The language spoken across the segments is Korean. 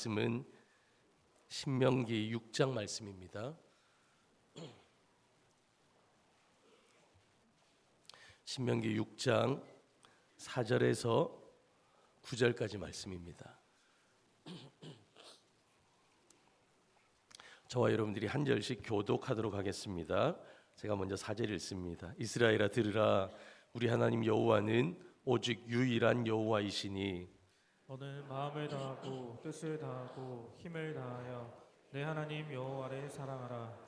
말씀은 신명기 6장 말씀입니다. 신명기 6장 4절에서 9절까지 말씀입니다. 저와 여러분들이 한 절씩 교독하도록 하겠습니다. 제가 먼저 4절 읽습니다. 이스라엘아 들으라, 우리 하나님 여호와는 오직 유일한 여호와이시니 너는 마음을 다하고 뜻을 다하고 힘을 다하여 내 하나님 여호와를 사랑하라.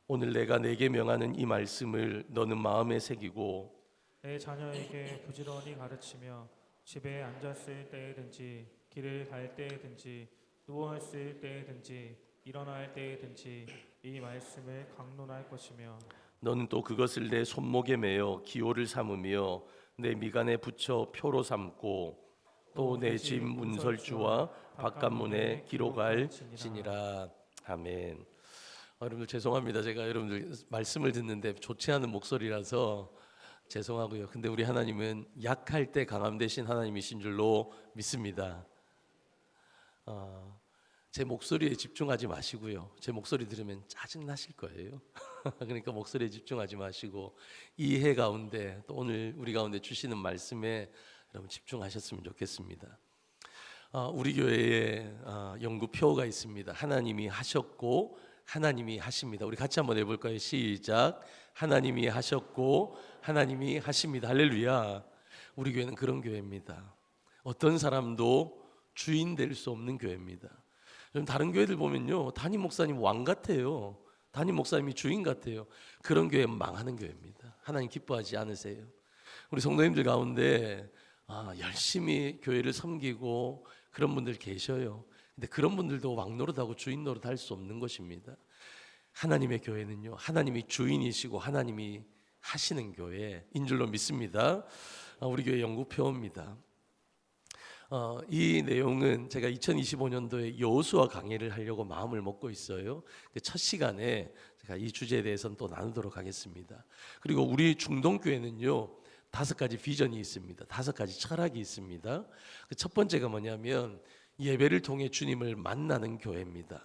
오늘 내가 내게 명하는 이 말씀을 너는 마음에 새기고 내 자녀에게 부지런히 가르치며 집에 앉았을 때에든지 길을 갈 때에든지 누워있을 때에든지 일어날 때에든지 이 말씀을 강론할 것이며 너는 또 그것을 내 손목에 매어 기호를 삼으며 내 미간에 붙여 표로 삼고 또 내 집 문설주와 바깥문에 기록할지니라. 아멘. 여러분들 죄송합니다. 제가 여러분들 말씀을 듣는데 좋지 않은 목소리라서 죄송하고요. 근데 우리 하나님은 약할 때 강함 되신 하나님이신 줄로 믿습니다. 제 목소리에 집중하지 마시고요. 제 목소리 들으면 짜증 나실 거예요. 그러니까 목소리에 집중하지 마시고 이 해 가운데 또 오늘 우리 가운데 주시는 말씀에 여러분 집중하셨으면 좋겠습니다. 우리 교회에 연구표가 있습니다. 하나님이 하셨고 하나님이 하십니다. 우리 같이 한번 해볼까요? 시작. 하나님이 하셨고 하나님이 하십니다. 할렐루야. 우리 교회는 그런 교회입니다. 어떤 사람도 주인 될 수 없는 교회입니다. 다른 교회들 보면요, 담임 목사님 왕 같아요. 담임 목사님이 주인 같아요. 그런 교회 망하는 교회입니다. 하나님 기뻐하지 않으세요. 우리 성도님들 가운데 열심히 교회를 섬기고 그런 분들 계셔요. 근데 그런 분들도 왕 노릇하고 주인 노릇 할 수 없는 것입니다. 하나님의 교회는요, 하나님이 주인이시고 하나님이 하시는 교회인 줄로 믿습니다. 우리 교회 연구표입니다. 이 내용은 제가 2025년도에 여호수아 강의를 하려고 마음을 먹고 있어요. 첫 시간에 제가 이 주제에 대해서는 또 나누도록 하겠습니다. 그리고 우리 중동교회는요 5가지 비전이 있습니다. 5가지 철학이 있습니다. 첫 번째가 뭐냐면 예배를 통해 주님을 만나는 교회입니다.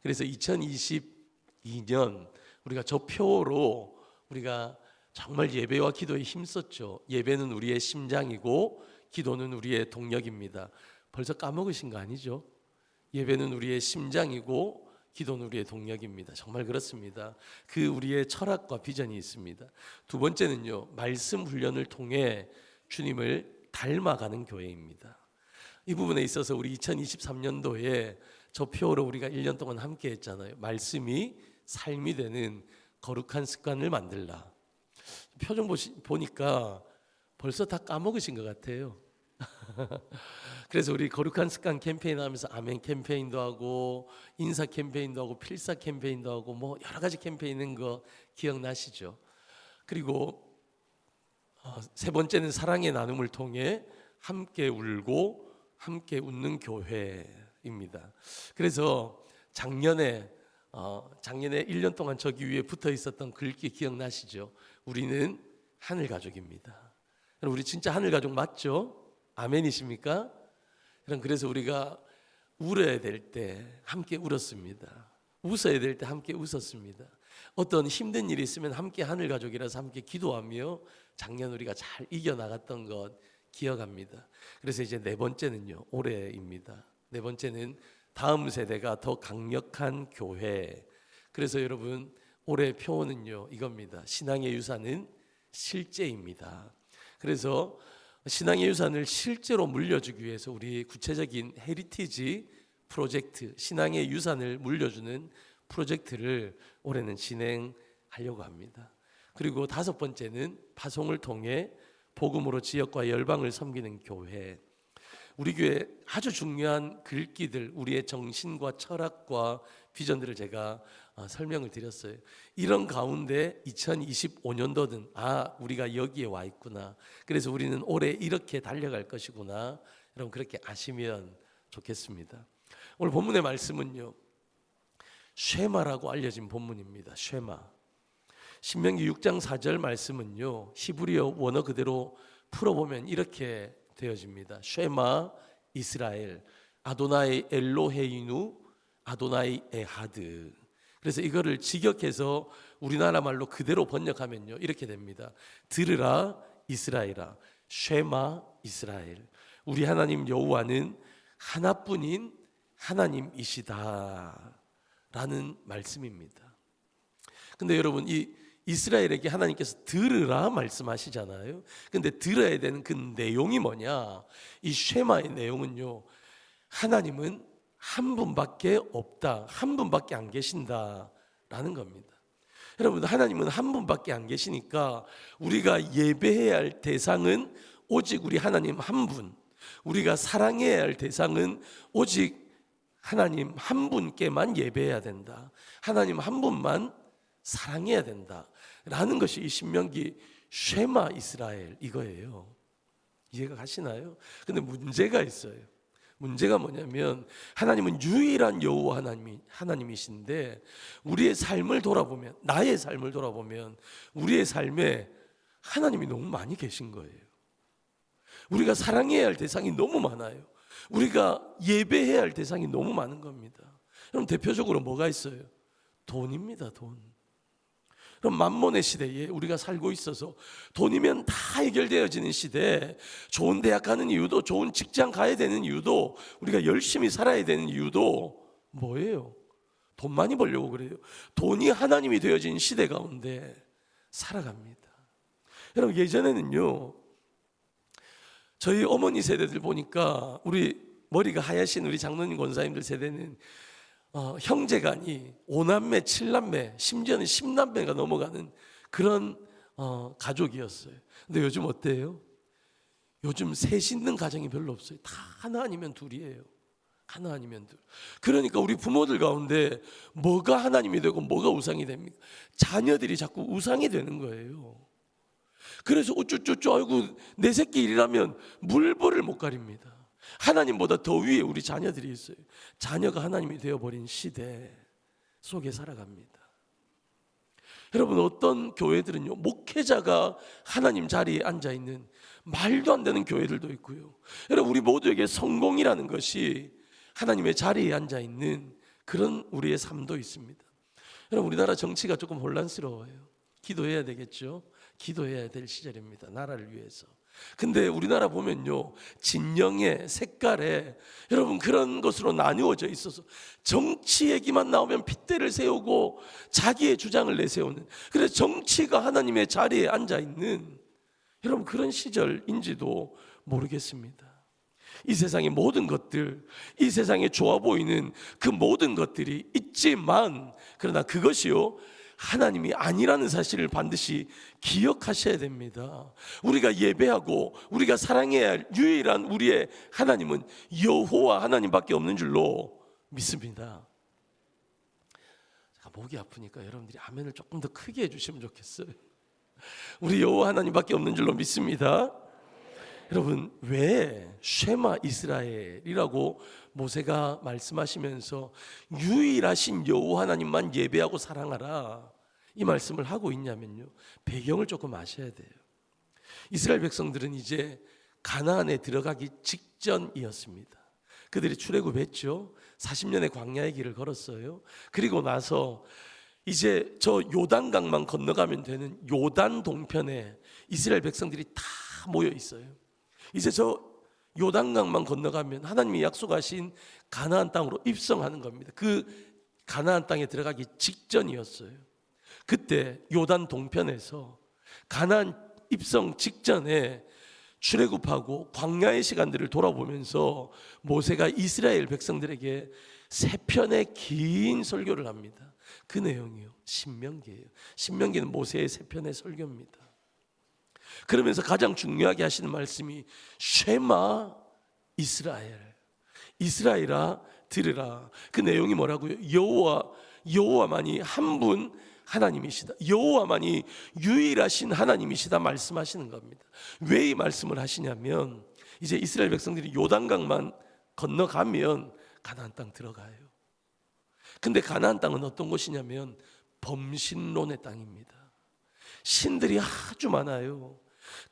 그래서 2022년 우리가 저 표로 우리가 정말 예배와 기도에 힘썼죠. 예배는 우리의 심장이고 기도는 우리의 동력입니다. 벌써 까먹으신 거 아니죠? 예배는 우리의 심장이고 기도는 우리의 동력입니다. 정말 그렇습니다. 그 우리의 철학과 비전이 있습니다. 두 번째는요, 말씀 훈련을 통해 주님을 닮아가는 교회입니다. 이 부분에 있어서 우리 2023년도에 저 표로 우리가 1년 동안 함께 했잖아요. 말씀이 삶이 되는 거룩한 습관을 만들라. 표정 보니까 벌써 다 까먹으신 것 같아요. 그래서 우리 거룩한 습관 캠페인 하면서 아멘 캠페인도 하고 인사 캠페인도 하고 필사 캠페인도 하고 뭐 여러 가지 캠페인 있는 거 기억나시죠? 그리고 세 번째는 사랑의 나눔을 통해 함께 울고 함께 웃는 교회입니다. 그래서 작년에 1년 동안 저기 위에 붙어 있었던 글귀 기억나시죠? 우리는 하늘 가족입니다. 우리 진짜 하늘 가족 맞죠? 아멘이십니까? 그래서 우리가 울어야 될 때 함께 울었습니다. 웃어야 될 때 함께 웃었습니다. 어떤 힘든 일이 있으면 함께 하늘 가족이라서 함께 기도하며 작년 우리가 잘 이겨나갔던 것 기억합니다. 그래서 이제 네 번째는요, 올해입니다. 네 번째는 다음 세대가 더 강력한 교회. 그래서 여러분 올해 표어는요 이겁니다. 신앙의 유산은 실제입니다. 그래서 신앙의 유산을 실제로 물려주기 위해서 우리 구체적인 헤리티지 프로젝트, 신앙의 유산을 물려주는 프로젝트를 올해는 진행하려고 합니다. 그리고 5번째는 파송을 통해 복음으로 지역과 열방을 섬기는 교회. 우리 교회 아주 중요한 글귀들, 우리의 정신과 철학과 비전들을 제가 설명을 드렸어요. 이런 가운데 2025년도는 우리가 여기에 와 있구나. 그래서 우리는 올해 이렇게 달려갈 것이구나. 여러분 그렇게 아시면 좋겠습니다. 오늘 본문의 말씀은요, 쉐마라고 알려진 본문입니다. 쉐마. 신명기 6장 4절 말씀은요, 히브리어 원어 그대로 풀어보면 이렇게 되어집니다. 쉐마 이스라엘. 아도나이 엘로헤이누 아도나이 에하드. 그래서 이거를 직역해서 우리나라 말로 그대로 번역하면요 이렇게 됩니다. 들으라 이스라엘아, 쉐마 이스라엘. 우리 하나님 여호와는 하나뿐인 하나님이시다 라는 말씀입니다. 근데 여러분, 이 이스라엘에게 하나님께서 들으라 말씀하시잖아요. 근데 들어야 되는 그 내용이 뭐냐? 이 쉐마의 내용은요, 하나님은 한 분밖에 없다, 한 분밖에 안 계신다라는 겁니다. 여러분, 하나님은 한 분밖에 안 계시니까 우리가 예배해야 할 대상은 오직 우리 하나님 한 분, 우리가 사랑해야 할 대상은 오직 하나님 한 분께만 예배해야 된다, 하나님 한 분만 사랑해야 된다라는 것이 이 신명기 쉐마 이스라엘 이거예요. 이해가 가시나요? 근데 문제가 있어요. 문제가 뭐냐면 하나님은 유일한 여호와 하나님이신데 우리의 삶을 돌아보면, 나의 삶을 돌아보면 우리의 삶에 하나님이 너무 많이 계신 거예요. 우리가 사랑해야 할 대상이 너무 많아요. 우리가 예배해야 할 대상이 너무 많은 겁니다. 그럼 대표적으로 뭐가 있어요? 돈입니다. 돈. 그럼 만몬의 시대에 우리가 살고 있어서 돈이면 다 해결되어지는 시대에 좋은 대학 가는 이유도, 좋은 직장 가야 되는 이유도, 우리가 열심히 살아야 되는 이유도 뭐예요? 돈 많이 벌려고 그래요. 돈이 하나님이 되어진 시대 가운데 살아갑니다. 여러분, 예전에는요, 저희 어머니 세대들 보니까 우리 머리가 하얗신 우리 장로님 권사님들 세대는 형제간이 5남매, 7남매, 심지어는 10남매가 넘어가는 그런 가족이었어요. 근데 요즘 어때요? 요즘 셋 있는 가정이 별로 없어요. 다 하나 아니면 둘이에요. 하나 아니면 둘. 그러니까 우리 부모들 가운데 뭐가 하나님이 되고 뭐가 우상이 됩니까? 자녀들이 자꾸 우상이 되는 거예요. 그래서 우쭈쭈쭈 아이고 내 새끼 일이라면 물불을 못 가립니다. 하나님보다 더 위에 우리 자녀들이 있어요. 자녀가 하나님이 되어버린 시대 속에 살아갑니다. 여러분, 어떤 교회들은요, 목회자가 하나님 자리에 앉아있는 말도 안 되는 교회들도 있고요. 여러분, 우리 모두에게 성공이라는 것이 하나님의 자리에 앉아있는 그런 우리의 삶도 있습니다. 여러분, 우리나라 정치가 조금 혼란스러워요. 기도해야 되겠죠. 기도해야 될 시절입니다. 나라를 위해서. 근데 우리나라 보면요, 진영의 색깔에 여러분 그런 것으로 나누어져 있어서 정치 얘기만 나오면 핏대를 세우고 자기의 주장을 내세우는, 그래서 정치가 하나님의 자리에 앉아 있는 여러분 그런 시절인지도 모르겠습니다. 이 세상의 모든 것들, 이 세상에 좋아 보이는 그 모든 것들이 있지만, 그러나 그것이요 하나님이 아니라는 사실을 반드시 기억하셔야 됩니다. 우리가 예배하고 우리가 사랑해야 할 유일한 우리의 하나님은 여호와 하나님밖에 없는 줄로 믿습니다. 제가 목이 아프니까 여러분들이 아멘을 조금 더 크게 해주시면 좋겠어요. 우리 여호와 하나님밖에 없는 줄로 믿습니다. 여러분, 왜 쉐마 이스라엘이라고 모세가 말씀하시면서 유일하신 여호와 하나님만 예배하고 사랑하라 이 말씀을 하고 있냐면요, 배경을 조금 아셔야 돼요. 이스라엘 백성들은 이제 가나안에 들어가기 직전이었습니다. 그들이 출애굽했죠. 40년의 광야의 길을 걸었어요. 그리고 나서 이제 저 요단강만 건너가면 되는 요단 동편에 이스라엘 백성들이 다 모여 있어요. 이제 저 요단강만 건너가면 하나님이 약속하신 가나안 땅으로 입성하는 겁니다. 그 가나안 땅에 들어가기 직전이었어요. 그때 요단 동편에서 가나안 입성 직전에 출애굽하고 광야의 시간들을 돌아보면서 모세가 이스라엘 백성들에게 세 편의 긴 설교를 합니다. 그 내용이요, 신명기예요. 신명기는 모세의 세 편의 설교입니다. 그러면서 가장 중요하게 하시는 말씀이 쉐마 이스라엘, 이스라엘아 들으라. 그 내용이 뭐라고요? 여호와만이 한 분 하나님이시다, 여호와만이 유일하신 하나님이시다 말씀하시는 겁니다. 왜 이 말씀을 하시냐면 이제 이스라엘 백성들이 요단강만 건너가면 가나안 땅 들어가요. 근데 가나안 땅은 어떤 곳이냐면 범신론의 땅입니다. 신들이 아주 많아요.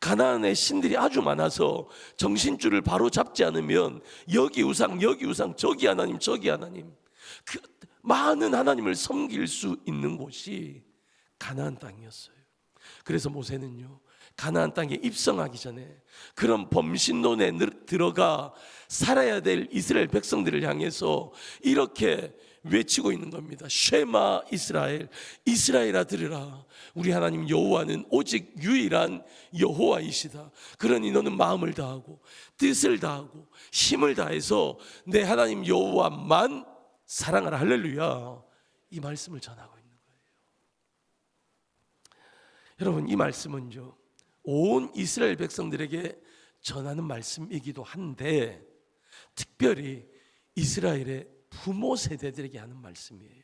가나안의 신들이 아주 많아서 정신줄을 바로 잡지 않으면 여기 우상, 여기 우상, 저기 하나님, 저기 하나님, 그 많은 하나님을 섬길 수 있는 곳이 가나안 땅이었어요. 그래서 모세는요, 가나안 땅에 입성하기 전에 그런 범신론에 들어가 살아야 될 이스라엘 백성들을 향해서 이렇게 외치고 있는 겁니다. 쉐마 이스라엘, 이스라엘아 들으라. 우리 하나님 여호와는 오직 유일한 여호와이시다. 그러니 너는 마음을 다하고 뜻을 다하고 힘을 다해서 내 하나님 여호와만 사랑하라. 할렐루야. 이 말씀을 전하고 있는 거예요. 여러분, 이 말씀은요, 온 이스라엘 백성들에게 전하는 말씀이기도 한데 특별히 이스라엘의 부모 세대들에게 하는 말씀이에요.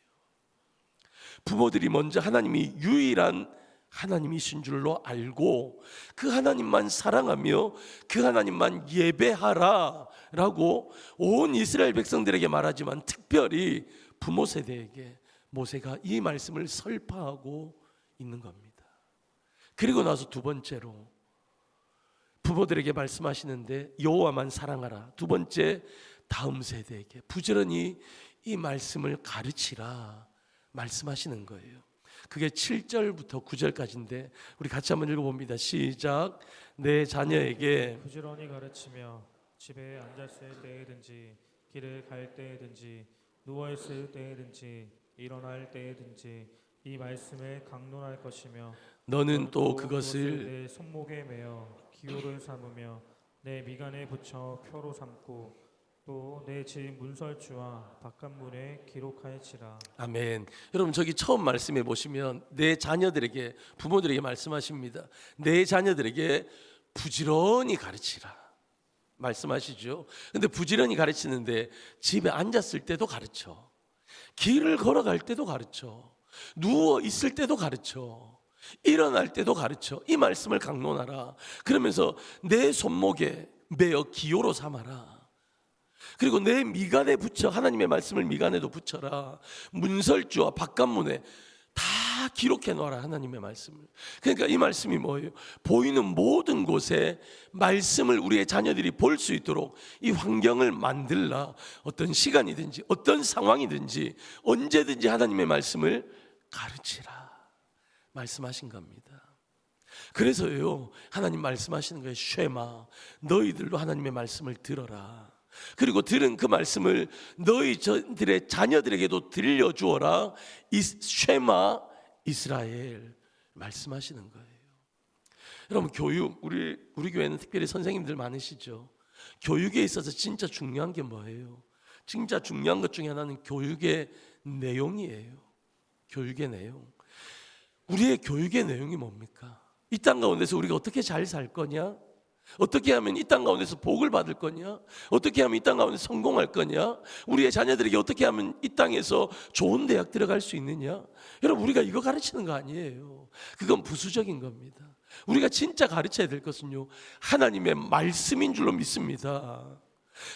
부모들이 먼저 하나님이 유일한 하나님이신 줄로 알고 그 하나님만 사랑하며 그 하나님만 예배하라 라고 온 이스라엘 백성들에게 말하지만 특별히 부모 세대에게 모세가 이 말씀을 설파하고 있는 겁니다. 그리고 나서 두 번째로 부모들에게 말씀하시는데 여호와만 사랑하라. 두 번째, 다음 세대에게 부지런히 이 말씀을 가르치라 말씀하시는 거예요. 그게 7절부터 9절까지인데 우리 같이 한번 읽어봅니다. 시작. 내 자녀에게 부지런히 가르치며 집에 앉았을 때에든지 길을 갈 때에든지 누워 있을 때에든지 일어날 때에든지 이 말씀을 강론할 것이며 너는 또 그것을 내 손목에 매어 기호를 삼으며 내 미간에 붙여 표로 삼고 또 내 집 문설주와 바깥문에 기록할지라. 아멘. 여러분, 저기 처음 말씀해 보시면 내 자녀들에게, 부모들에게 말씀하십니다. 내 자녀들에게 부지런히 가르치라 말씀하시죠. 근데 부지런히 가르치는데 집에 앉았을 때도 가르쳐, 길을 걸어갈 때도 가르쳐, 누워 있을 때도 가르쳐, 일어날 때도 가르쳐. 이 말씀을 강론하라. 그러면서 내 손목에 매어 기호로 삼아라. 그리고 내 미간에 붙여, 하나님의 말씀을 미간에도 붙여라. 문설주와 바깥문에 다 기록해 놓아라, 하나님의 말씀을. 그러니까 이 말씀이 뭐예요? 보이는 모든 곳에 말씀을 우리의 자녀들이 볼 수 있도록 이 환경을 만들라. 어떤 시간이든지 어떤 상황이든지 언제든지 하나님의 말씀을 가르치라 말씀하신 겁니다. 그래서요, 하나님 말씀하시는 거예요. 쉐마, 너희들도 하나님의 말씀을 들어라. 그리고 들은 그 말씀을 너희들의 자녀들에게도 들려주어라. 이 쉐마 이스라엘 말씀하시는 거예요. 여러분, 교육, 우리 교회는 특별히 선생님들 많으시죠. 교육에 있어서 진짜 중요한 게 뭐예요? 진짜 중요한 것 중에 하나는 교육의 내용이에요. 교육의 내용. 우리의 교육의 내용이 뭡니까? 이 땅 가운데서 우리가 어떻게 잘 살 거냐? 어떻게 하면 이 땅 가운데서 복을 받을 거냐? 어떻게 하면 이 땅 가운데 성공할 거냐? 우리의 자녀들에게 어떻게 하면 이 땅에서 좋은 대학 들어갈 수 있느냐? 여러분, 우리가 이거 가르치는 거 아니에요. 그건 부수적인 겁니다. 우리가 진짜 가르쳐야 될 것은요, 하나님의 말씀인 줄로 믿습니다.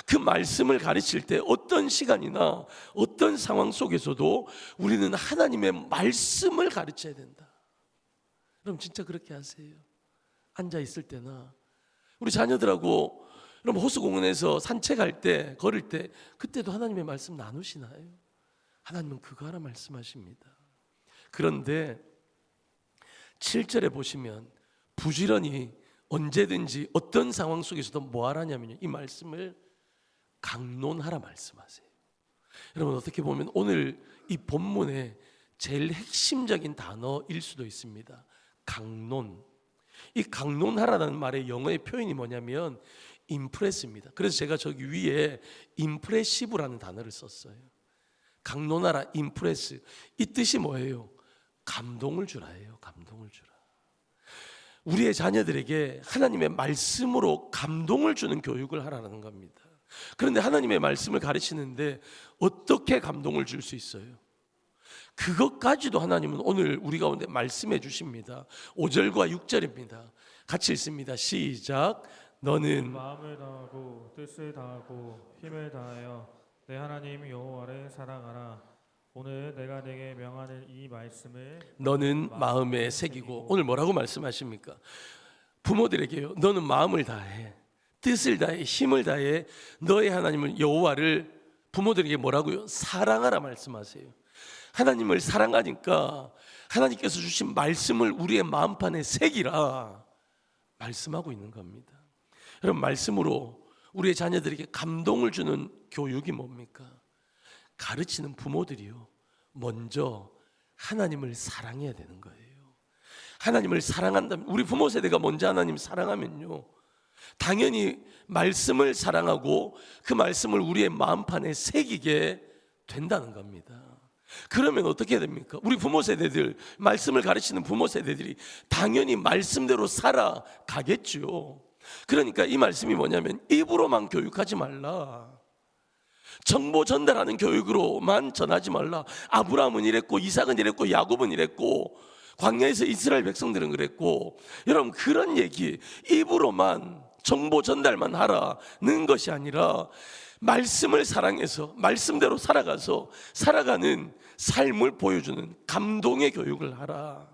그 말씀을 가르칠 때 어떤 시간이나 어떤 상황 속에서도 우리는 하나님의 말씀을 가르쳐야 된다. 그럼 진짜 그렇게 하세요. 앉아 있을 때나 우리 자녀들하고 그럼 호수공원에서 산책할 때, 걸을 때 그때도 하나님의 말씀 나누시나요? 하나님은 그거 하라 말씀하십니다. 그런데 7절에 보시면 부지런히 언제든지 어떤 상황 속에서도 뭐 하라냐면요, 이 말씀을 강론하라 말씀하세요. 여러분, 어떻게 보면 오늘 이 본문의 제일 핵심적인 단어일 수도 있습니다. 강론. 이 강론하라는 말의 영어의 표현이 뭐냐면 임프레스입니다. 그래서 제가 저기 위에 임프레시브라는 단어를 썼어요. 강론하라, 임프레스. 이 뜻이 뭐예요? 감동을 주라예요. 감동을 주라. 우리의 자녀들에게 하나님의 말씀으로 감동을 주는 교육을 하라는 겁니다. 그런데 하나님의 말씀을 가르치는데 어떻게 감동을 줄 수 있어요? 그것까지도 하나님은 오늘 우리 가운데 말씀해 주십니다. 5절과 6절입니다. 같이 읽습니다. 시작. 너는 마음을 다하고 뜻을 다하고 힘을 다하여 내 하나님 여호와를 사랑하라. 오늘 내가 내게 명하는 이 말씀을 너는 마음에 새기고. 오늘 뭐라고 말씀하십니까? 부모들에게요, 너는 마음을 다해, 뜻을 다해, 힘을 다해 너의 하나님을 여호와를 부모들에게 뭐라고요? 사랑하라 말씀하세요. 하나님을 사랑하니까 하나님께서 주신 말씀을 우리의 마음판에 새기라 말씀하고 있는 겁니다. 여러분, 말씀으로 우리의 자녀들에게 감동을 주는 교육이 뭡니까? 가르치는 부모들이요, 먼저 하나님을 사랑해야 되는 거예요. 하나님을 사랑한다면, 우리 부모 세대가 먼저 하나님 사랑하면요, 당연히 말씀을 사랑하고 그 말씀을 우리의 마음판에 새기게 된다는 겁니다. 그러면 어떻게 됩니까? 우리 부모 세대들, 말씀을 가르치는 부모 세대들이 당연히 말씀대로 살아가겠죠. 그러니까 이 말씀이 뭐냐면, 입으로만 교육하지 말라, 정보 전달하는 교육으로만 전하지 말라. 아브라함은 이랬고, 이삭은 이랬고, 야곱은 이랬고, 광야에서 이스라엘 백성들은 그랬고, 여러분, 그런 얘기 입으로만 정보 전달만 하라는 것이 아니라 말씀을 사랑해서 말씀대로 살아가서 살아가는 삶을 보여주는 감동의 교육을 하라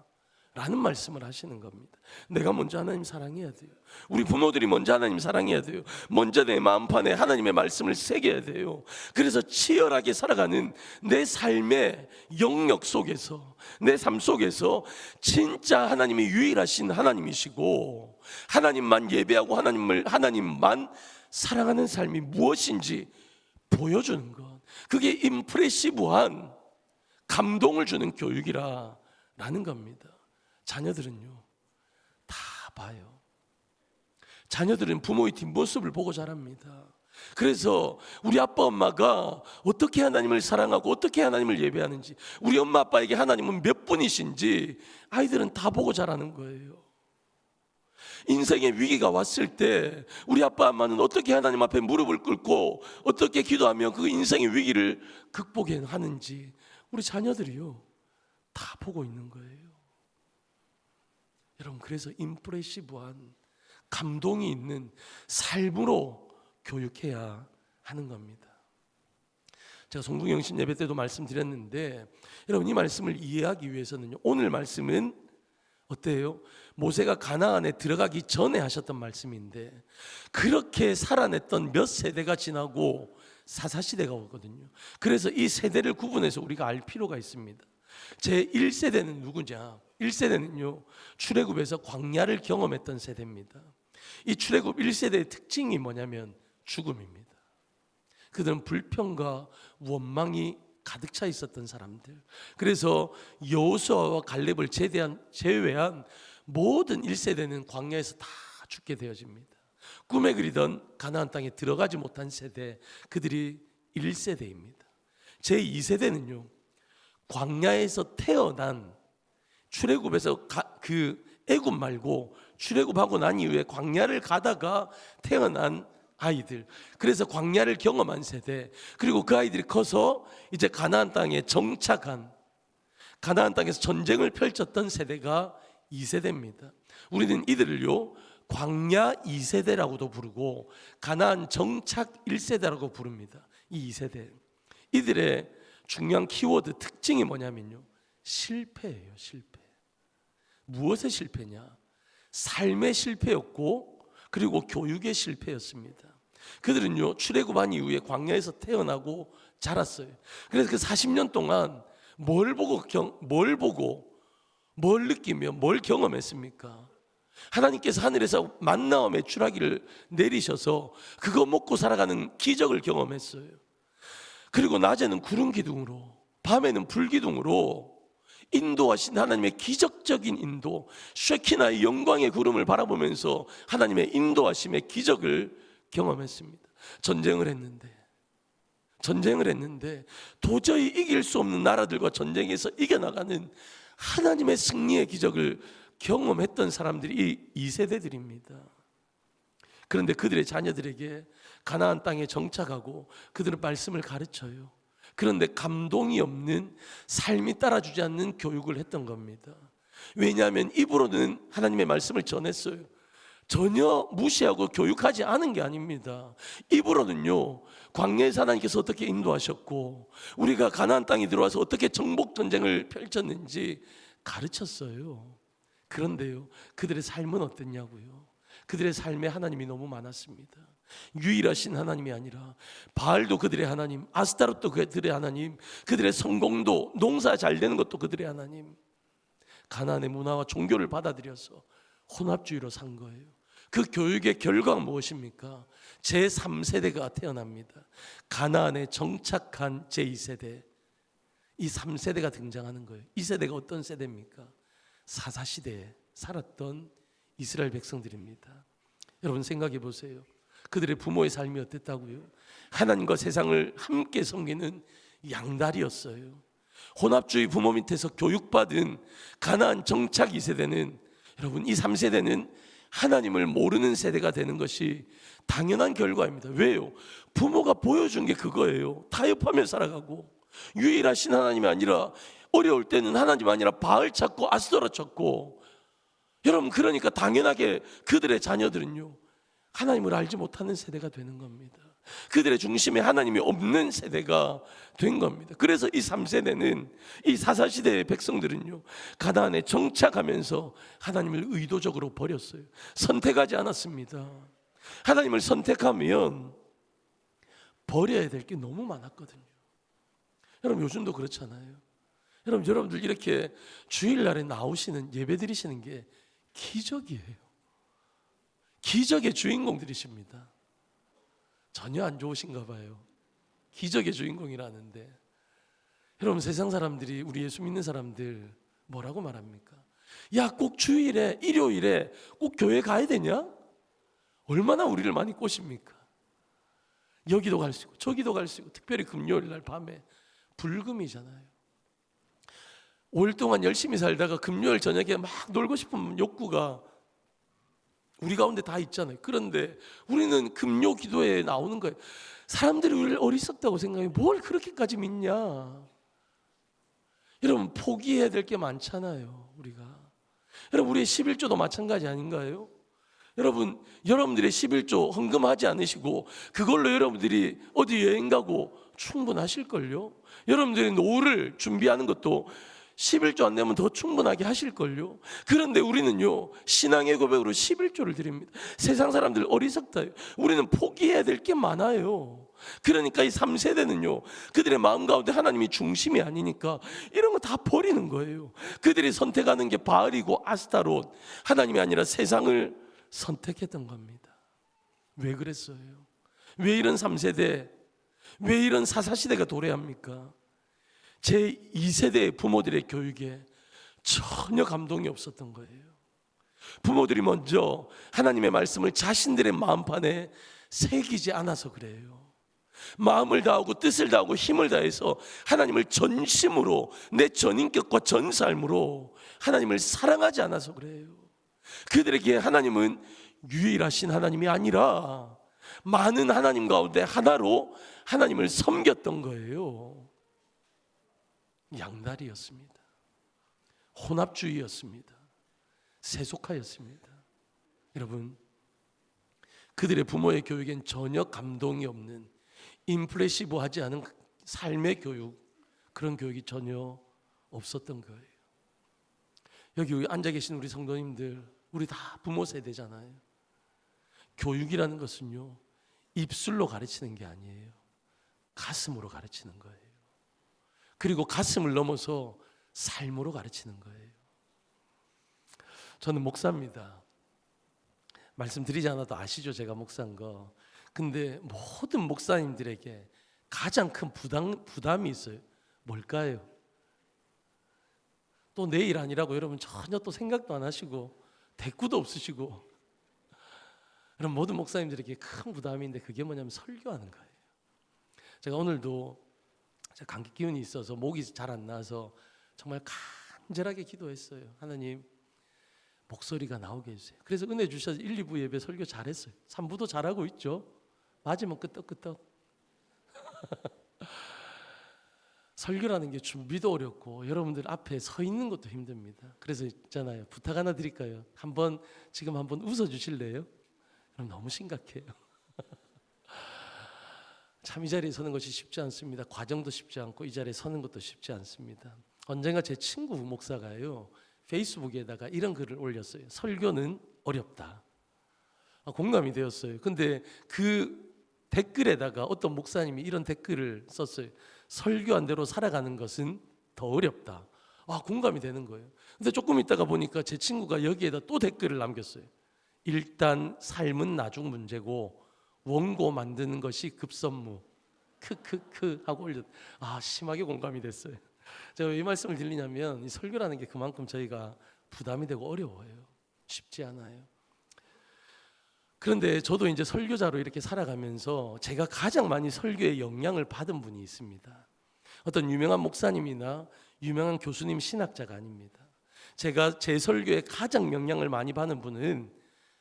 라는 말씀을 하시는 겁니다. 내가 먼저 하나님 사랑해야 돼요. 우리 부모들이 먼저 하나님 사랑해야 돼요. 먼저 내 마음판에 하나님의 말씀을 새겨야 돼요. 그래서 치열하게 살아가는 내 삶의 영역 속에서, 내 삶 속에서 진짜 하나님이 유일하신 하나님이시고 하나님만 예배하고 하나님만 사랑하는 삶이 무엇인지 보여주는 것, 그게 임프레시브한 감동을 주는 교육이라는 겁니다. 자녀들은요, 다 봐요. 자녀들은 부모의 뒷모습을 보고 자랍니다. 그래서 우리 아빠 엄마가 어떻게 하나님을 사랑하고 어떻게 하나님을 예배하는지, 우리 엄마 아빠에게 하나님은 몇 분이신지 아이들은 다 보고 자라는 거예요. 인생의 위기가 왔을 때 우리 아빠 엄마는 어떻게 하나님 앞에 무릎을 꿇고 어떻게 기도하며 그 인생의 위기를 극복하는지 우리 자녀들이요, 다 보고 있는 거예요. 여러분, 그래서 임프레시브한 감동이 있는 삶으로 교육해야 하는 겁니다. 제가 송동영신 예배 때도 말씀드렸는데, 여러분, 이 말씀을 이해하기 위해서는요, 오늘 말씀은 어때요? 모세가 가나안에 들어가기 전에 하셨던 말씀인데, 그렇게 살아냈던 몇 세대가 지나고 사사시대가 오거든요. 그래서 이 세대를 구분해서 우리가 알 필요가 있습니다. 제 1세대는 누구냐? 1세대는요, 출애굽에서 광야를 경험했던 세대입니다. 이 출애굽 1세대의 특징이 뭐냐면 죽음입니다. 그들은 불평과 원망이 가득 차 있었던 사람들. 그래서 여호수아와 갈렙을 제외한 모든 1세대는 광야에서 다 죽게 되어집니다. 꿈에 그리던 가나안 땅에 들어가지 못한 세대, 그들이 1세대입니다. 제 2세대는요, 광야에서 태어난, 출애굽에서 그 애굽 말고 출애굽하고 난 이후에 광야를 가다가 태어난 아이들, 그래서 광야를 경험한 세대, 그리고 그 아이들이 커서 이제 가나안 땅에 정착한, 가나안 땅에서 전쟁을 펼쳤던 세대가 2세대입니다. 우리는 이들을요, 광야 2세대라고도 부르고 가나안 정착 1세대라고 부릅니다. 이 2세대, 이들의 중요한 키워드 특징이 뭐냐면요, 실패예요. 실패. 무엇의 실패냐? 삶의 실패였고, 그리고 교육의 실패였습니다. 그들은요, 출애굽한 이후에 광야에서 태어나고 자랐어요. 그래서 그 40년 동안 뭘 보고 뭘 느끼며 뭘 경험했습니까? 하나님께서 하늘에서 만나와 메추라기를 내리셔서 그거 먹고 살아가는 기적을 경험했어요. 그리고 낮에는 구름 기둥으로, 밤에는 불 기둥으로 인도하신 하나님의 기적적인 인도, 쉐키나의 영광의 구름을 바라보면서 하나님의 인도하심의 기적을 경험했습니다. 전쟁을 했는데 도저히 이길 수 없는 나라들과 전쟁에서 이겨나가는 하나님의 승리의 기적을 경험했던 사람들이 이 2세대들입니다. 그런데 그들의 자녀들에게 가나안 땅에 정착하고 그들은 말씀을 가르쳐요. 그런데 감동이 없는, 삶이 따라주지 않는 교육을 했던 겁니다. 왜냐하면 입으로는 하나님의 말씀을 전했어요. 전혀 무시하고 교육하지 않은 게 아닙니다. 입으로는요, 광야에서 하나님께서 어떻게 인도하셨고 우리가 가나안 땅에 들어와서 어떻게 정복 전쟁을 펼쳤는지 가르쳤어요. 그런데요, 그들의 삶은 어땠냐고요? 그들의 삶에 하나님이 너무 많았습니다. 유일하신 하나님이 아니라 바알도 그들의 하나님, 아스타롯도 그들의 하나님, 그들의 성공도, 농사 잘 되는 것도 그들의 하나님. 가나안의 문화와 종교를 받아들여서 혼합주의로 산 거예요. 그 교육의 결과가 무엇입니까? 제3세대가 태어납니다. 가나안에 정착한 제2세대, 이 3세대가 등장하는 거예요. 이 세대가 어떤 세대입니까? 사사시대에 살았던 이스라엘 백성들입니다. 여러분 생각해 보세요. 그들의 부모의 삶이 어땠다고요? 하나님과 세상을 함께 섬기는 양다리였어요. 혼합주의 부모 밑에서 교육받은 가나안 정착 2세대는, 여러분 이 3세대는 하나님을 모르는 세대가 되는 것이 당연한 결과입니다. 왜요? 부모가 보여준 게 그거예요. 타협하며 살아가고, 유일하신 하나님이 아니라 어려울 때는 하나님 아니라 바알 찾고 아스토라 찾고. 여러분 그러니까 당연하게 그들의 자녀들은요, 하나님을 알지 못하는 세대가 되는 겁니다. 그들의 중심에 하나님이 없는 세대가 된 겁니다. 그래서 이 3세대는, 이 사사시대의 백성들은요, 가나안에 정착하면서 하나님을 의도적으로 버렸어요. 선택하지 않았습니다. 하나님을 선택하면 버려야 될 게 너무 많았거든요. 여러분 요즘도 그렇잖아요. 여러분들 이렇게 주일날에 나오시는, 예배 드리시는 게 기적이에요. 기적의 주인공들이십니다. 전혀 안 좋으신가 봐요. 기적의 주인공이라는데, 여러분 세상 사람들이 우리 예수 믿는 사람들 뭐라고 말합니까? 야, 꼭 주일에, 일요일에 꼭 교회 가야 되냐? 얼마나 우리를 많이 꼬십니까? 여기도 갈 수 있고 저기도 갈 수 있고, 특별히 금요일 날 밤에 불금이잖아요. 5일 동안 열심히 살다가 금요일 저녁에 막 놀고 싶은 욕구가 우리 가운데 다 있잖아요. 그런데 우리는 금요 기도에 나오는 거예요. 사람들이 우리를 어리석다고 생각해. 뭘 그렇게까지 믿냐? 여러분 포기해야 될 게 많잖아요. 우리가. 여러분 우리의 11조도 마찬가지 아닌가요? 여러분들의 11조 헌금하지 않으시고 그걸로 여러분들이 어디 여행 가고 충분하실걸요? 여러분들이 노후를 준비하는 것도 11조 안 내면 더 충분하게 하실걸요? 그런데 우리는요, 신앙의 고백으로 11조를 드립니다. 세상 사람들 어리석다요. 우리는 포기해야 될 게 많아요. 그러니까 이 3세대는요, 그들의 마음 가운데 하나님이 중심이 아니니까 이런 거 다 버리는 거예요. 그들이 선택하는 게 바알이고 아스타롯, 하나님이 아니라 세상을 선택했던 겁니다. 왜 그랬어요? 왜 이런 3세대, 왜 이런 사사시대가 도래합니까? 제2세대의 부모들의 교육에 전혀 감동이 없었던 거예요. 부모들이 먼저 하나님의 말씀을 자신들의 마음판에 새기지 않아서 그래요. 마음을 다하고 뜻을 다하고 힘을 다해서 하나님을 전심으로, 내 전인격과 전 삶으로 하나님을 사랑하지 않아서 그래요. 그들에게 하나님은 유일하신 하나님이 아니라 많은 하나님 가운데 하나로 하나님을 섬겼던 거예요. 양다리였습니다. 혼합주의였습니다. 세속화였습니다. 여러분, 그들의 부모의 교육엔 전혀 감동이 없는, 임프레시브하지 않은 삶의 교육, 그런 교육이 전혀 없었던 거예요. 여기 앉아 계신 우리 성도님들, 우리 다 부모 세대잖아요. 교육이라는 것은요, 입술로 가르치는 게 아니에요. 가슴으로 가르치는 거예요. 그리고 가슴을 넘어서 삶으로 가르치는 거예요. 저는 목사입니다. 말씀드리지 않아도 아시죠? 제가 목사인 거. 근데 모든 목사님들에게 가장 큰 부담이 있어요. 뭘까요? 또 내일 아니라고 여러분 전혀 또 생각도 안 하시고 대꾸도 없으시고, 그럼 모든 목사님들에게 큰 부담인데 그게 뭐냐면 설교하는 거예요. 제가 오늘도 감기 기운이 있어서 목이 잘 안 나서 정말 간절하게 기도했어요. 하나님, 목소리가 나오게 해주세요. 그래서 은혜 주셔서 1, 2부 예배 설교 잘했어요. 3부도 잘하고 있죠. 맞으면 끄떡끄떡. 설교라는 게 준비도 어렵고 여러분들 앞에 서 있는 것도 힘듭니다. 그래서 있잖아요, 부탁 하나 드릴까요? 지금 한번 웃어 주실래요? 그럼 너무 심각해요. 참 이 자리에 서는 것이 쉽지 않습니다. 과정도 쉽지 않고 이 자리에 서는 것도 쉽지 않습니다. 언젠가 제 친구 목사가요, 페이스북에다가 이런 글을 올렸어요. 설교는 어렵다. 공감이 되었어요. 근데 그 댓글에다가 어떤 목사님이 이런 댓글을 썼어요. 설교한 대로 살아가는 것은 더 어렵다. 공감이 되는 거예요. 근데 조금 있다가 보니까 제 친구가 여기에다 또 댓글을 남겼어요. 일단 삶은 나중 문제고 원고 만드는 것이 급선무. 크크크 하고 올렸. 심하게 공감이 됐어요. 제가 왜 이 말씀을 드리냐면 이 설교라는 게 그만큼 저희가 부담이 되고 어려워요. 쉽지 않아요. 그런데 저도 이제 설교자로 이렇게 살아가면서 제가 가장 많이 설교에 영향을 받은 분이 있습니다. 어떤 유명한 목사님이나 유명한 교수님, 신학자가 아닙니다. 제가 제 설교에 가장 영향을 많이 받은 분은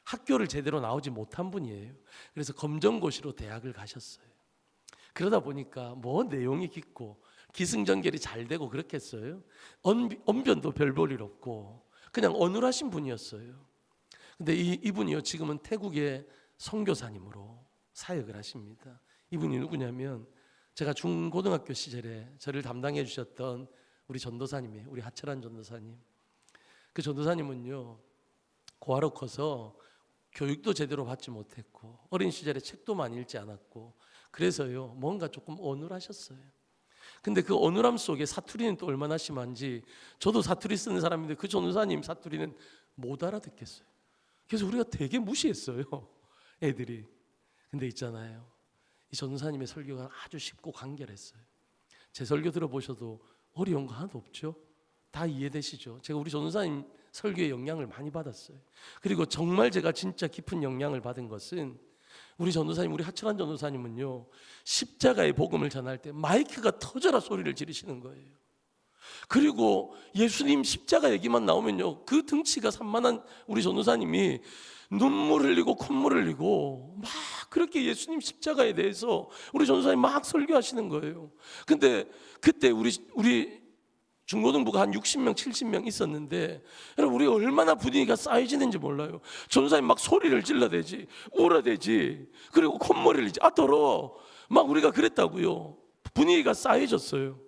학교를 제대로 나오지 못한 분이에요. 그래서 검정고시로 대학을 가셨어요. 그러다 보니까 뭐 내용이 깊고 기승전결이 잘 되고 그렇겠어요. 언변도 별 볼 일 없고 그냥 어눌하신 분이었어요. 근데 이분이요, 지금은 태국의 선교사님으로 사역을 하십니다. 이분이 누구냐면 제가 중고등학교 시절에 저를 담당해 주셨던 우리 전도사님이에요. 우리 하철한 전도사님. 그 전도사님은요, 고아로 커서 교육도 제대로 받지 못했고 어린 시절에 책도 많이 읽지 않았고 그래서요, 뭔가 조금 어눌하셨어요. 근데 그 어눌함 속에 사투리는 또 얼마나 심한지, 저도 사투리 쓰는 사람인데 그 전도사님 사투리는 못 알아듣겠어요. 그래서 우리가 되게 무시했어요, 애들이. 근데 있잖아요, 이 전도사님의 설교가 아주 쉽고 간결했어요. 제 설교 들어보셔도 어려운 거 하나도 없죠? 다 이해되시죠? 제가 우리 전도사님 설교에 영향을 많이 받았어요. 그리고 정말 제가 진짜 깊은 영향을 받은 것은 우리 전도사님, 우리 하철한 전도사님은요, 십자가의 복음을 전할 때 마이크가 터져라 소리를 지르시는 거예요. 그리고 예수님 십자가 얘기만 나오면요, 그 등치가 산만한 우리 전도사님이 눈물 흘리고 콧물 흘리고 막 그렇게 예수님 십자가에 대해서 우리 전도사님 막 설교하시는 거예요. 근데 그때 우리 중고등부가 한 60명, 70명 있었는데, 여러분, 우리 얼마나 분위기가 쌓여지는지 몰라요. 전도사님 막 소리를 질러대지, 울어대지, 그리고 콧물 흘리지, 더러워. 막 우리가 그랬다고요. 분위기가 쌓여졌어요.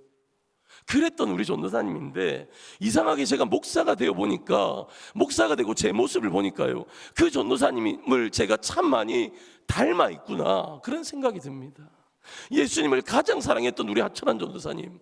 그랬던 우리 전도사님인데, 이상하게 제가 목사가 되어 보니까, 목사가 되고 제 모습을 보니까요, 그 전도사님을 제가 참 많이 닮아 있구나, 그런 생각이 듭니다. 예수님을 가장 사랑했던 우리 하철한 전도사님,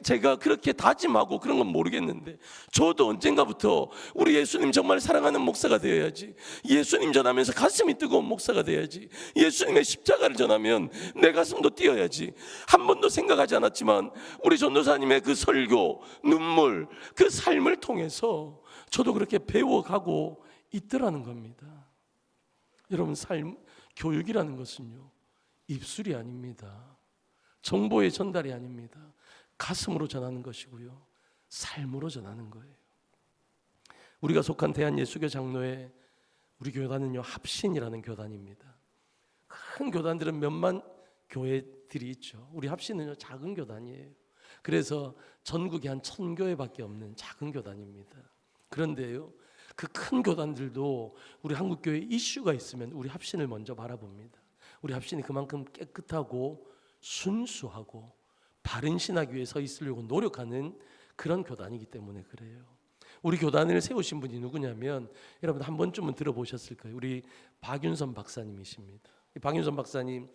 제가 그렇게 다짐하고 그런 건 모르겠는데, 저도 언젠가부터 우리 예수님 정말 사랑하는 목사가 되어야지, 예수님 전하면서 가슴이 뜨거운 목사가 되어야지, 예수님의 십자가를 전하면 내 가슴도 뛰어야지, 한 번도 생각하지 않았지만 우리 전도사님의 그 설교, 눈물, 그 삶을 통해서 저도 그렇게 배워가고 있더라는 겁니다. 여러분, 교육이라는 것은요, 입술이 아닙니다. 정보의 전달이 아닙니다. 가슴으로 전하는 것이고요, 삶으로 전하는 거예요. 우리가 속한 대한예수교 장로회, 우리 교단은요, 합신이라는 교단입니다. 큰 교단들은 몇만 교회들이 있죠. 우리 합신은요, 작은 교단이에요. 그래서 전국에 한 1000교회밖에 없는 작은 교단입니다. 그런데요, 그 큰 교단들도 우리 한국교회 이슈가 있으면 우리 합신을 먼저 바라봅니다. 우리 합신이 그만큼 깨끗하고 순수하고 바른 신학 위에 서 있으려고 노력하는 그런 교단이기 때문에 그래요. 우리 교단을 세우신 분이 누구냐면, 여러분 한 번쯤은 들어보셨을 거예요. 우리 박윤선 박사님이십니다. 이 박윤선 박사님,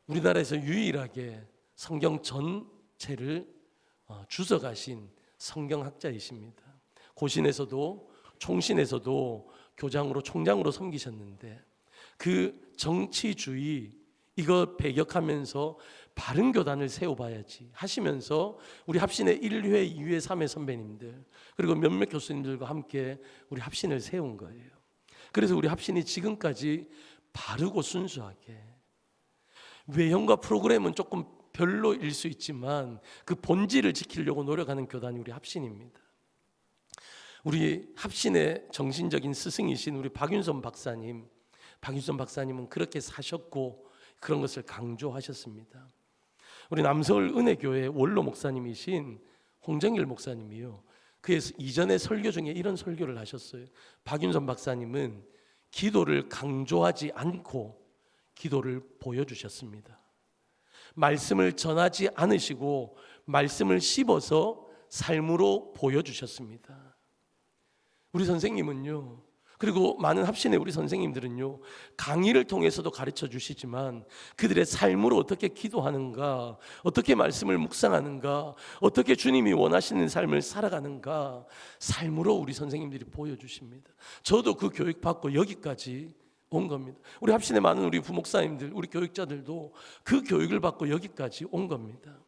우리나라에서 유일하게 성경 전체를 주석하신 성경학자이십니다. 고신에서도 총신에서도 교장으로, 총장으로 섬기셨는데, 그 정치주의 이거 배격하면서 바른 교단을 세워봐야지 하시면서 우리 합신의 1회, 2회, 3회 선배님들, 그리고 몇몇 교수님들과 함께 우리 합신을 세운 거예요. 그래서 우리 합신이 지금까지 바르고 순수하게, 외형과 프로그램은 조금 별로일 수 있지만 그 본질을 지키려고 노력하는 교단이 우리 합신입니다. 우리 합신의 정신적인 스승이신 우리 박윤선 박사님은 그렇게 사셨고 그런 것을 강조하셨습니다. 우리 남서울 은혜교회 원로 목사님이신 홍정일 목사님이요, 그 이전에 설교 중에 이런 설교를 하셨어요. 박윤선 박사님은 기도를 강조하지 않고 기도를 보여주셨습니다. 말씀을 전하지 않으시고 말씀을 씹어서 삶으로 보여주셨습니다. 우리 선생님은요, 그리고 많은 합신의 우리 선생님들은요, 강의를 통해서도 가르쳐 주시지만 그들의 삶으로 어떻게 기도하는가, 어떻게 말씀을 묵상하는가, 어떻게 주님이 원하시는 삶을 살아가는가, 삶으로 우리 선생님들이 보여주십니다. 저도 그 교육 받고 여기까지 온 겁니다. 우리 합신의 많은 우리 부목사님들, 우리 교육자들도 그 교육을 받고 여기까지 온 겁니다.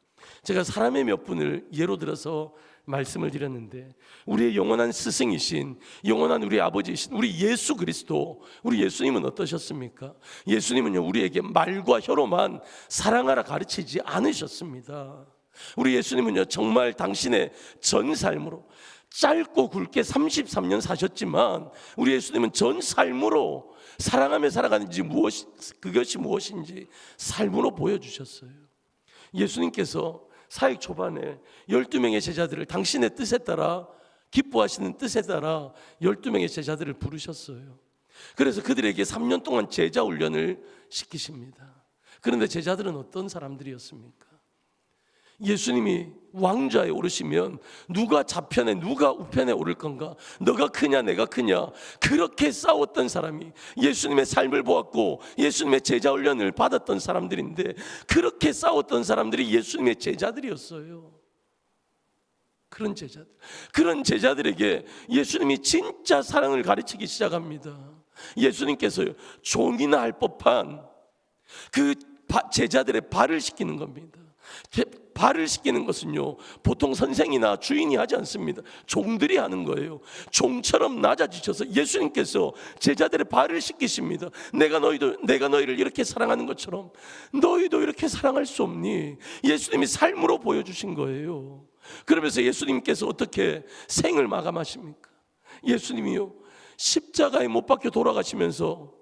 제가 사람의 몇 분을 예로 들어서 말씀을 드렸는데, 우리의 영원한 스승이신, 영원한 우리 아버지이신 우리 예수 그리스도, 우리 예수님은 어떠셨습니까? 예수님은요, 우리에게 말과 혀로만 사랑하라 가르치지 않으셨습니다. 우리 예수님은요, 정말 당신의 전 삶으로, 짧고 굵게 33년 사셨지만 우리 예수님은 전 삶으로 사랑하며 살아가는지 그것이 무엇인지 삶으로 보여주셨어요. 예수님께서 사역 초반에 12명의 제자들을 당신의 뜻에 따라, 기뻐하시는 뜻에 따라 12명의 제자들을 부르셨어요. 그래서 그들에게 3년 동안 제자 훈련을 시키십니다. 그런데 제자들은 어떤 사람들이었습니까? 예수님이 왕좌에 오르시면 누가 좌편에 누가 우편에 오를 건가, 너가 크냐 내가 크냐, 그렇게 싸웠던 사람이 예수님의 삶을 보았고 예수님의 제자 훈련을 받았던 사람들인데, 그렇게 싸웠던 사람들이 예수님의 제자들이었어요. 그런 제자들에게 예수님이 진짜 사랑을 가르치기 시작합니다. 예수님께서요, 종이나 할 법한 그 제자들의 발을 씻기는 겁니다. 발을 씻기는 것은요, 보통 선생이나 주인이 하지 않습니다. 종들이 하는 거예요. 종처럼 낮아지셔서 예수님께서 제자들의 발을 씻기십니다. 내가 너희를 이렇게 사랑하는 것처럼 너희도 이렇게 사랑할 수 없니? 예수님이 삶으로 보여주신 거예요. 그러면서 예수님께서 어떻게 생을 마감하십니까? 예수님이요, 십자가에 못 박혀 돌아가시면서,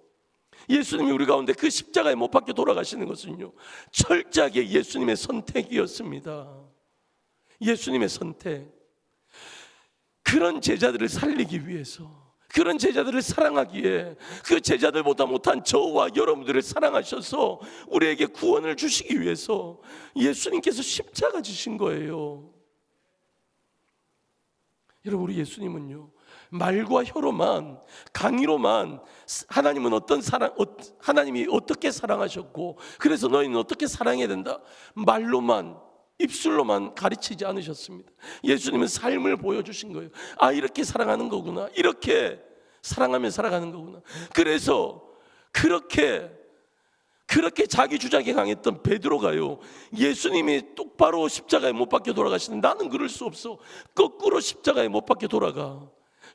예수님이 우리 가운데 그 십자가에 못 박혀 돌아가시는 것은요, 철저하게 예수님의 선택이었습니다. 예수님의 선택. 그런 제자들을 살리기 위해서, 그런 제자들을 사랑하기에, 그 제자들보다 못한 저와 여러분들을 사랑하셔서 우리에게 구원을 주시기 위해서 예수님께서 십자가 지신 거예요. 여러분, 우리 예수님은요, 말과 혀로만, 강의로만 하나님이 어떻게 사랑하셨고 그래서 너희는 어떻게 사랑해야 된다, 말로만, 입술로만 가르치지 않으셨습니다. 예수님은 삶을 보여주신 거예요. 아, 이렇게 사랑하는 거구나, 이렇게 사랑하며 살아가는 거구나. 그래서 그렇게 자기 주장에 강했던 베드로가요, 예수님이 똑바로 십자가에 못 박혀 돌아가시는데 나는 그럴 수 없어, 거꾸로 십자가에 못 박혀 돌아가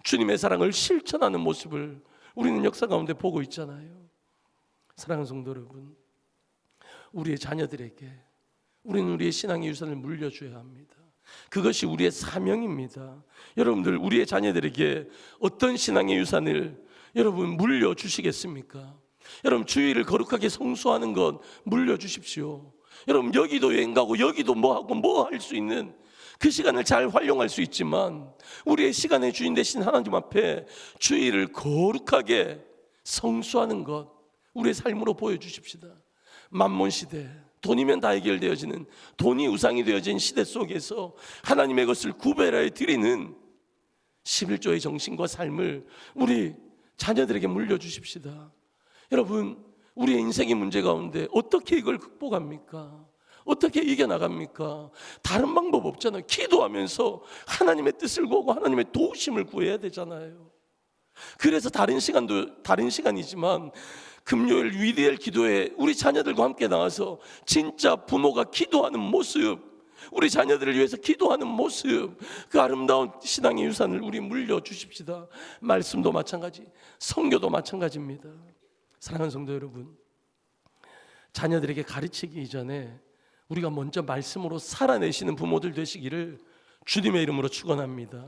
주님의 사랑을 실천하는 모습을 우리는 역사 가운데 보고 있잖아요. 사랑하는 성도 여러분, 우리의 자녀들에게 우리는 우리의 신앙의 유산을 물려줘야 합니다. 그것이 우리의 사명입니다. 여러분들, 우리의 자녀들에게 어떤 신앙의 유산을 여러분 물려주시겠습니까? 여러분, 주일을 거룩하게 성수하는 것 물려주십시오. 여러분, 여기도 여행 가고 여기도 뭐하고 뭐 할 수 있는 그 시간을 잘 활용할 수 있지만, 우리의 시간의 주인 되신 하나님 앞에 주일을 거룩하게 성수하는 것 우리의 삶으로 보여주십시다. 만몬 시대, 돈이면 다 해결되어지는, 돈이 우상이 되어진 시대 속에서 하나님의 것을 구별하여 드리는 11조의 정신과 삶을 우리 자녀들에게 물려주십시다. 여러분, 우리의 인생의 문제 가운데 어떻게 이걸 극복합니까? 어떻게 이겨나갑니까? 다른 방법 없잖아요. 기도하면서 하나님의 뜻을 구하고 하나님의 도우심을 구해야 되잖아요. 그래서 다른 시간이지만 금요일 위대할 기도에 우리 자녀들과 함께 나와서 진짜 부모가 기도하는 모습, 우리 자녀들을 위해서 기도하는 모습, 그 아름다운 신앙의 유산을 우리 물려주십시다. 말씀도 마찬가지, 성교도 마찬가지입니다. 사랑하는 성도 여러분, 자녀들에게 가르치기 이전에 우리가 먼저 말씀으로 살아내시는 부모들 되시기를 주님의 이름으로 축원합니다.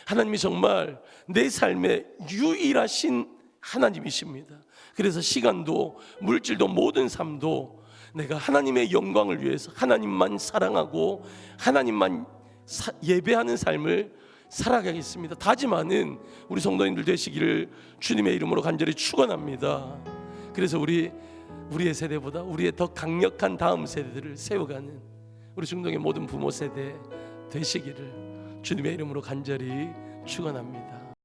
하나님이 정말 내 삶의 유일하신 하나님이십니다. 그래서 시간도 물질도 모든 삶도 내가 하나님의 영광을 위해서 하나님만 사랑하고 하나님만 예배하는 삶을 살아가겠습니다. 다짐하는 우리 성도님들 되시기를 주님의 이름으로 간절히 축원합니다. 그래서 우리의 세대보다 우리의 더 강력한 다음 세대들을 세워가는 우리 중동의 모든 부모 세대 되시기를 주님의 이름으로 간절히 축원합니다.